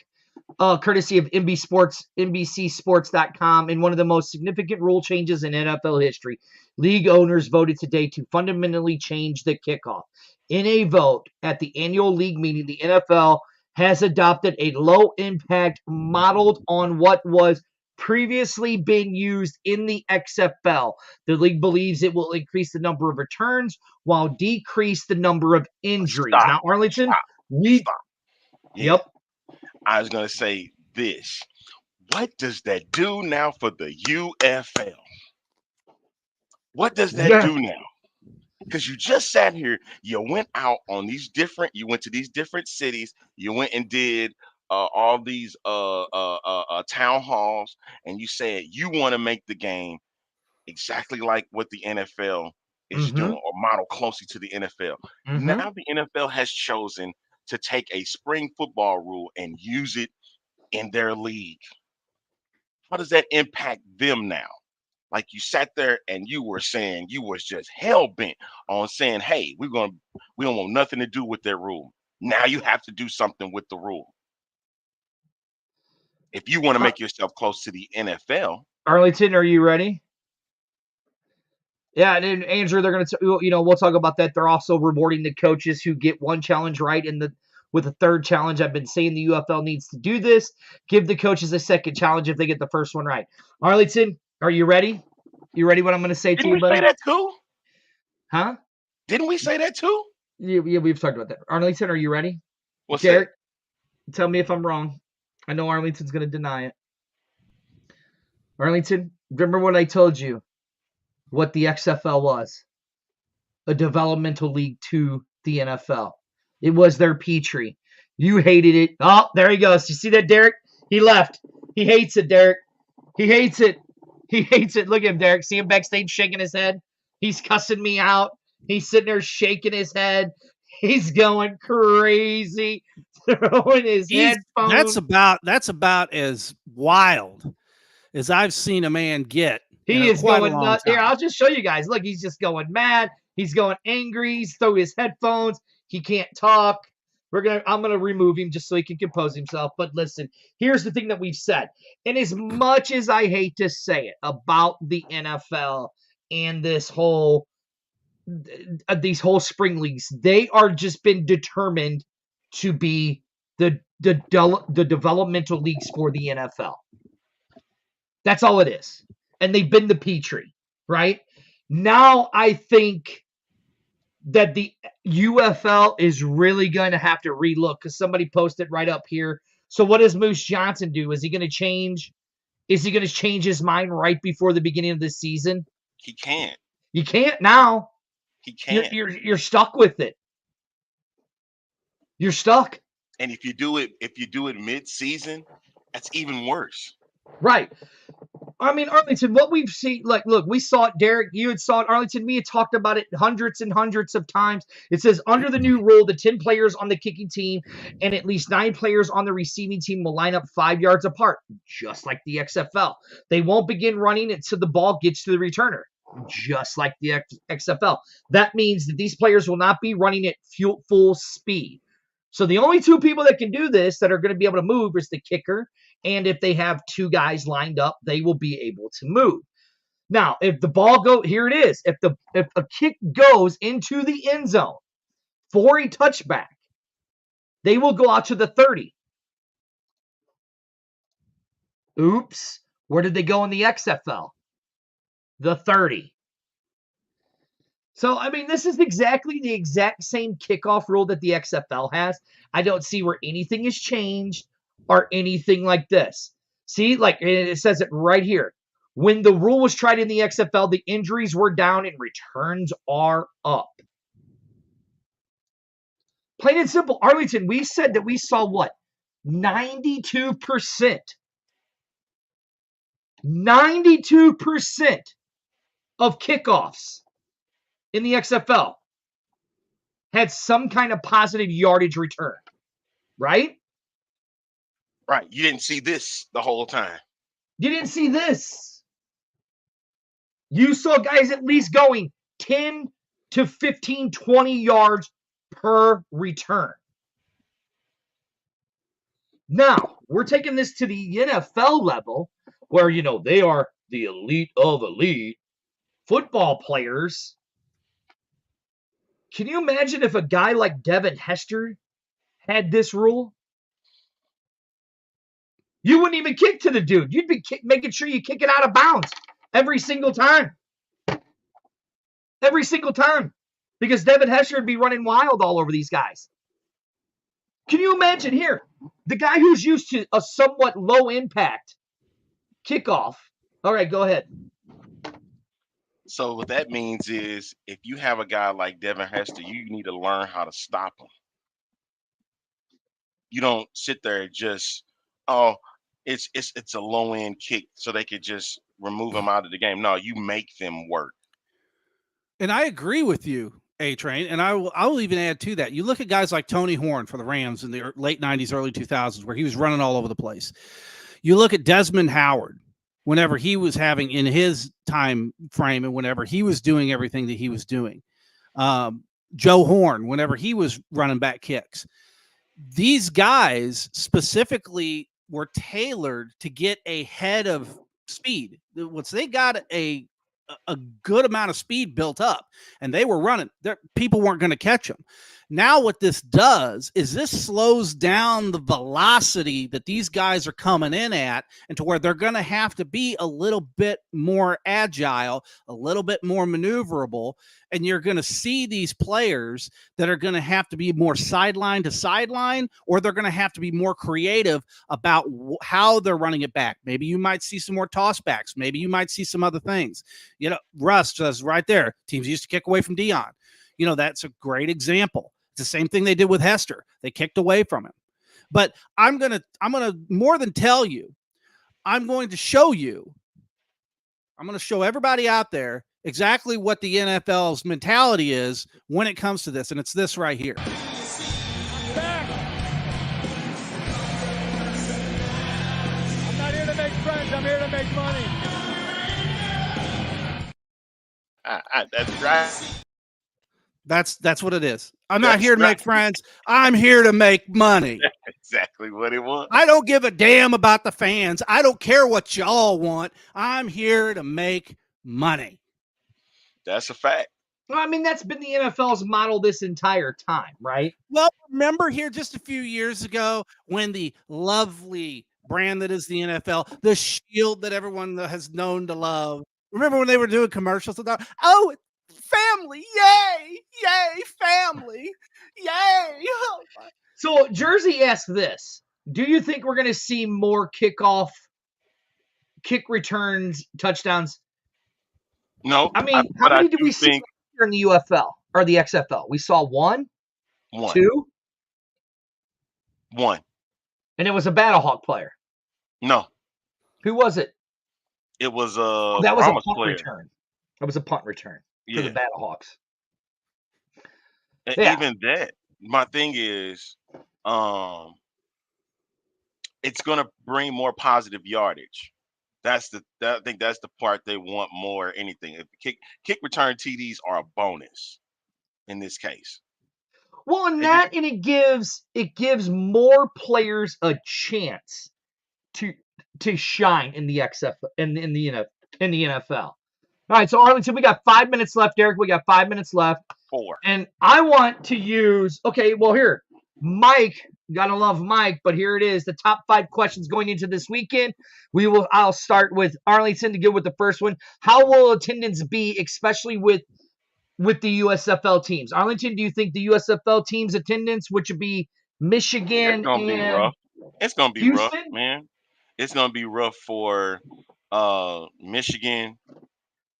courtesy of NBCSports.com. In one of the most significant rule changes in NFL history, league owners voted today to fundamentally change the kickoff. In a vote at the annual league meeting, the NFL has adopted a low-impact modeled on what was previously being used in the XFL. The league believes it will increase the number of returns while decrease the number of injuries. Now, Arlington, Yep. I was going to say this. What does that do now for the UFL? What does that do now? Because you just sat here, you went out on you went to these different cities, you went and did all these town halls, and you said you want to make the game exactly like what the NFL is doing, or model closely to the NFL. Now the NFL has chosen to take a spring football rule and use it in their league. How does that impact them now? Like you sat there and you were saying you was just hell bent on saying, hey, we don't want nothing to do with their rule. Now you have to do something with the rule. If you want to make yourself close to the NFL. Arlington, are you ready? Yeah, and Andrew, they're going to, we'll talk about that. They're also rewarding the coaches who get one challenge right with a third challenge. I've been saying the UFL needs to do this. Give the coaches a second challenge if they get the first one right. Arlington, are you ready? You ready what I'm going to say to you, buddy? Didn't we say that too? Huh? Didn't we say that too? Yeah, we've talked about that. Arlington, are you ready? What's Derek, tell me if I'm wrong. I know Arlington's going to deny it. Arlington, remember what I told you? What the XFL was? A developmental league to the NFL. It was their Petrie. You hated it. Oh, there he goes. You see that, Derek? He left. He hates it, Derek. He hates it. He hates it. Look at him, Derek. See him backstage shaking his head? He's cussing me out. He's sitting there shaking his head. He's going crazy, throwing his headphones. That's about as wild as I've seen a man get. He is quite going nuts. Here, I'll just show you guys. Look, he's just going mad. He's going angry. He's throwing his headphones. He can't talk. I'm gonna remove him just so he can compose himself. But listen, here's the thing that we've said. And as much as I hate to say it about the NFL and these whole spring leagues, they are just been determined to be the developmental leagues for the NFL. That's all it is. And they've been the Petri, right? Now I think that the UFL is really going to have to relook, because somebody posted right up here. So what does Moose Johnson do? Is he going to change? Is he going to change his mind right before the beginning of the season? He can't. You can't now. He can't. You're stuck with it. You're stuck. And if you do it mid-season, that's even worse. Right. I mean, Arlington, what we've seen, look, we saw it, Derek, you had saw it, Arlington, we had talked about it hundreds and hundreds of times. It says, under the new rule, the 10 players on the kicking team and at least 9 players on the receiving team will line up 5 yards apart, just like the XFL. They won't begin running until the ball gets to the returner, just like the XFL. That means that these players will not be running at full speed. So the only 2 people that can do this that are going to be able to move is the kicker, and if they have 2 guys lined up, they will be able to move. Now, if the ball here it is. If a kick goes into the end zone for a touchback, they will go out to the 30. Oops. Where did they go in the XFL? The 30. So, I mean, this is exactly the exact same kickoff rule that the XFL has. I don't see where anything has changed or anything like this. See, like it says it right here. When the rule was tried in the XFL, the injuries were down and returns are up. Plain and simple. Arlington, we said that we saw what? 92%. 92% of kickoffs in the XFL had some kind of positive yardage return, right? Right. You didn't see this the whole time. You didn't see this. You saw guys at least going 10 to 15, 20 yards per return. Now, we're taking this to the NFL level where, they are the elite of elite football players. Can you imagine if a guy like Devin Hester had this rule? You wouldn't even kick to the dude. You'd be making sure you kick it out of bounds every single time. Every single time. Because Devin Hester would be running wild all over these guys. Can you imagine here? The guy who's used to a somewhat low impact kickoff. All right, go ahead. So what that means is if you have a guy like Devin Hester, you need to learn how to stop him. You don't sit there and just, it's a low end kick so they could just remove him out of the game. No, you make them work. And I agree with you, A-Train, and I will even add to that. You look at guys like Tony Horn for the Rams in the late 90s, early 2000s, where he was running all over the place. You look at Desmond Howard, whenever he was having in his time frame and whenever he was doing everything that he was doing. Joe Horn, whenever he was running back kicks. These guys specifically were tailored to get a head of speed. Once they got a good amount of speed built up and they were running, people weren't going to catch them. Now what this does is this slows down the velocity that these guys are coming in at, and to where they're going to have to be a little bit more agile, a little bit more maneuverable. And you're going to see these players that are going to have to be more sideline to sideline, or they're going to have to be more creative about how they're running it back. Maybe you might see some more tossbacks. Maybe you might see some other things. Russ says right there, teams used to kick away from Dion. That's a great example. It's the same thing they did with Hester. They kicked away from him. But I'm going to more than tell you, I'm going to show you. I'm going to show everybody out there exactly what the NFL's mentality is when it comes to this, and it's this right here. I'm not here to make friends. I'm here to make money. That's right. That's what it is. I'm not here to make friends. I'm here to make money. That's exactly what it was. I don't give a damn about the fans. I don't care what y'all want. I'm here to make money. That's a fact. Well, I mean, that's been the NFL's model this entire time, right? Well, remember here just a few years ago when the lovely brand that is the NFL, the shield that everyone has known to love. Remember when they were doing commercials about, oh, family, yay, family, yay. So Jersey asked this: do you think we're going to see more kick returns, touchdowns? No. I mean, how many did we see here in the UFL or the XFL? We saw one, two, one, and it was a Battlehawk player. No. Who was it? It was that was a punt return. That was a punt return for the Battlehawks. And even that, my thing is, it's going to bring more positive yardage. I think that's the part they want more anything. If kick return TDs are a bonus in this case. Well, and it gives more players a chance to shine in the XFL in the NFL. All right, so Arlington, we got 5 minutes left, Derek. We got 5 minutes left. 4. And I want to use, here, Mike, gotta love Mike, but here it is, the top 5 questions going into this weekend. I'll start with Arlington to go with the first one. How will attendance be, especially with the USFL teams? Arlington, do you think the USFL teams' attendance, which would be Michigan, it's gonna be rough. It's gonna be Houston? rough, man. It's gonna be rough for Michigan.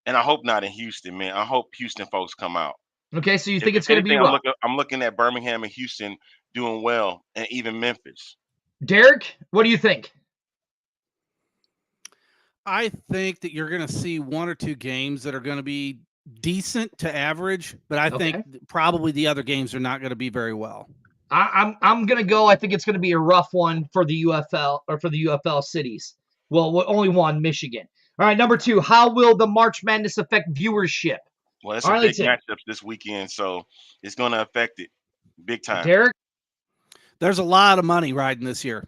And I hope not in Houston, man. I hope Houston folks come out. Okay, so you think it's going to be rough? I'm looking at Birmingham and Houston doing well, and even Memphis. Derek, what do you think? I think that you're going to see 1 or 2 games that are going to be decent to average, but I think probably the other games are not going to be very well. I'm going to go. I think it's going to be a rough one for the UFL or for the UFL cities. Well, only one, Michigan. All right, number 2, how will the March Madness affect viewership? Well, it's a big matchup this weekend, so it's going to affect it big time. Derek? There's a lot of money riding this year.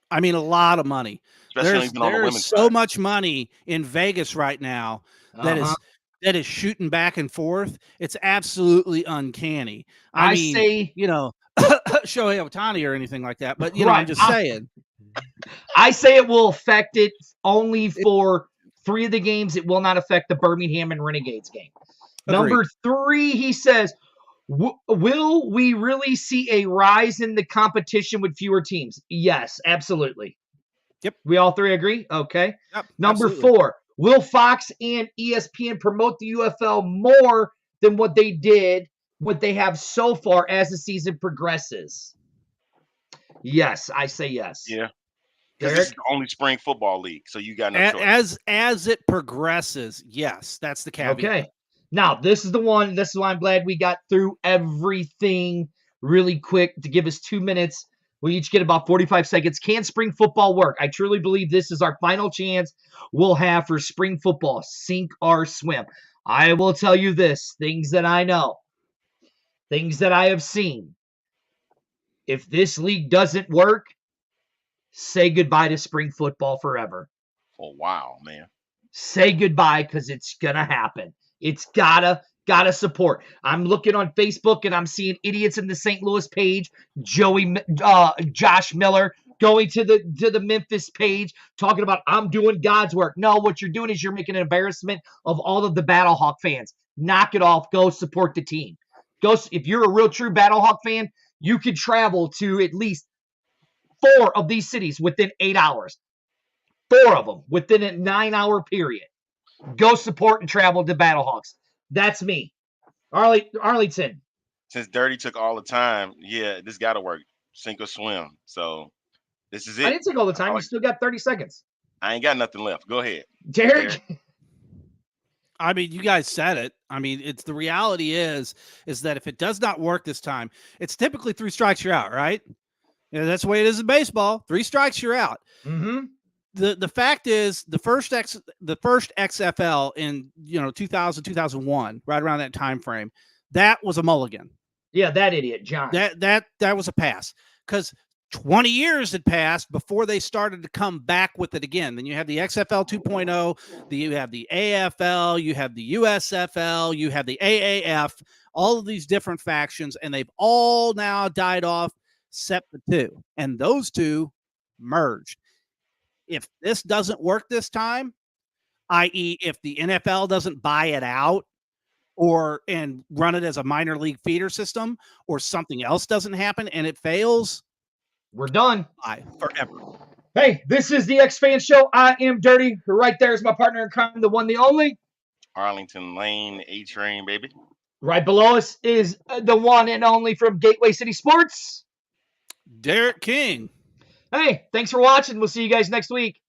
I mean, a lot of money. Especially there's so much money in Vegas right now that is shooting back and forth. It's absolutely uncanny. I mean, say, Shohei Ohtani or anything like that, but, I'm just saying. I say it will affect it only for 3 of the games. It will not affect the Birmingham and Renegades game. Agreed. Number 3, he says, will we really see a rise in the competition with fewer teams? Yes, absolutely. Yep. We all 3 agree? Okay. Yep, Number absolutely. 4, will Fox and ESPN promote the UFL more than what they have so far as the season progresses? Yes, I say yes. Yeah. Because this is the only spring football league, so you got no choice. As it progresses, yes, that's the caveat. Okay. Now, this is the one. This is why I'm glad we got through everything really quick to give us 2 minutes. We each get about 45 seconds. Can spring football work? I truly believe this is our final chance we'll have for spring football. Sink or swim. I will tell you this, things that I know, things that I have seen. If this league doesn't work, say goodbye to spring football forever. Oh, wow, man. Say goodbye because it's going to happen. It's gotta support. I'm looking on Facebook and I'm seeing idiots in the St. Louis page, Josh Miller going to the Memphis page talking about I'm doing God's work. No, what you're doing is you're making an embarrassment of all of the Battlehawk fans. Knock it off. Go support the team. If you're a real true Battlehawk fan, you could travel to at least 4 of these cities within 8 hours. 4 of them within a 9-hour period. Go support and travel to Battlehawks. That's me. Arlington. Since Dirty took all the time, this got to work. Sink or swim. So this is it. I didn't take all the time. You still got 30 seconds. I ain't got nothing left. Go ahead. Derek. I mean, you guys said it. I mean, it's the reality is that if it does not work this time, it's typically 3 strikes, you're out, right? Yeah, that's the way it is in baseball. 3 strikes, you're out. Mm-hmm. The fact is the first XFL in 2000, 2001, right around that time frame, that was a mulligan. Yeah, that idiot, John. That was a pass because 20 years had passed before they started to come back with it again. Then you have the XFL 2.0, you have the AFL, you have the USFL, you have the AAF, all of these different factions, and they've all now died off except the 2. And those 2 merged. If this doesn't work this time, i.e., if the NFL doesn't buy it out and run it as a minor league feeder system, or something else doesn't happen and it fails, we're done. Bye forever. Hey, this is the X Fan Show. I am Dirty. Right there is my partner in crime, the one, the only Arlington Lane, A-Train, baby. Right below us is the one and only from Gateway City Sports, Derek King. Hey, thanks for watching. We'll see you guys next week.